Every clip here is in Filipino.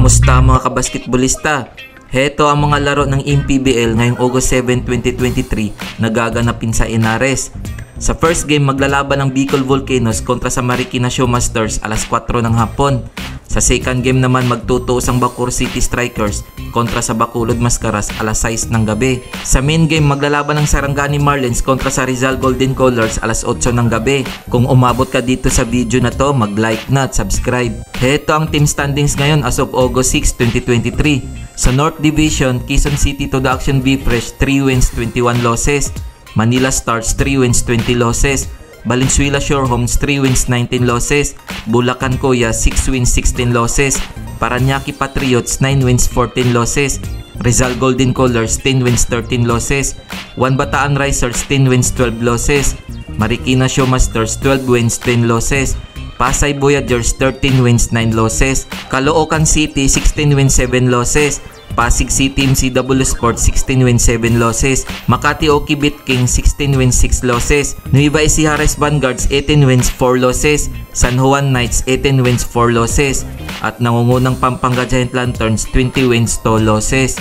Kamusta mga kabasketbolista? Heto ang mga laro ng MPBL ngayong August 7, 2023 na gaganapin sa Inares. Sa first game, maglalaban ng Bicol Volcanoes kontra sa Marikina Showmasters alas 4 ng hapon. Sa second game naman, magtutuos ang Bacoor City Strikers kontra sa Bacolod Mascaras alas 6 ng gabi. Sa main game, maglalaban ng Sarangani Marlins kontra sa Rizal Golden Colors alas 8 ng gabi. Kung umabot ka dito sa video na to, mag-like na at subscribe. Heto ang team standings ngayon as of August 6, 2023. Sa North Division, Quezon City to the Action B-Fresh 3 wins, 21 losses. Manila Stars 3 wins, 20 losses. Valenzuela Shore Homes 3 wins, 19 losses. Bulacan Coya 6 wins, 16 losses. Paranaque Patriots 9 wins, 14 losses. Rizal Golden Colors 10 wins, 13 losses. One Bataan Risers 10 wins, 12 losses. Marikina Showmasters 12 wins, 10 losses. Pasay Voyagers 13 wins, 9 losses. Caloocan City 16 wins, 7 losses. Pasig City MCW Sports 16 wins, 7 losses. Makati Oki Beat King 16 wins, 6 losses. Nueva Ecija Vanguards 18 wins, 4 losses. San Juan Knights 18 wins, 4 losses. At nangungunang Pampanga Giant Lanterns 20 wins, 2 losses.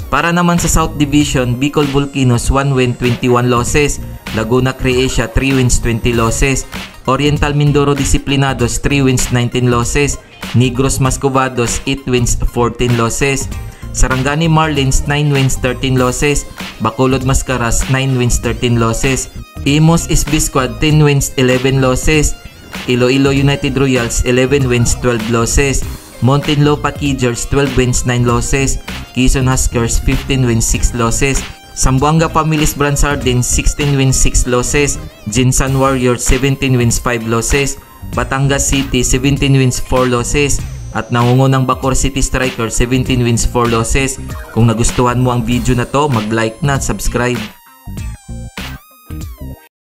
Para naman sa South Division, Bicol Volcanoes 1 win, 21 losses. Laguna Creacia 3 wins, 20 losses. Oriental Mindoro Disciplinados 3 wins, 19 losses. Negros Mascovados 8 wins, 14 losses. Sarangani Marlins 9 wins, 13 losses. Bacolod Mascaras 9 wins, 13 losses. Imos SB Squad 10 wins, 11 losses. Iloilo United Royals 11 wins, 12 losses. Muntinlupa Kidgers 12 wins, 9 losses. Quezon Huskers 15 wins, 6 losses. Zamboanga Families Bransardines 16 wins, 6 losses. Jinsan Warriors 17 wins, 5 losses. Batangas City 17 wins, 4 losses. At nangungunang Bacoor City Strikers 17 wins, 4 losses. Kung nagustuhan mo ang video na to, mag-like na at subscribe.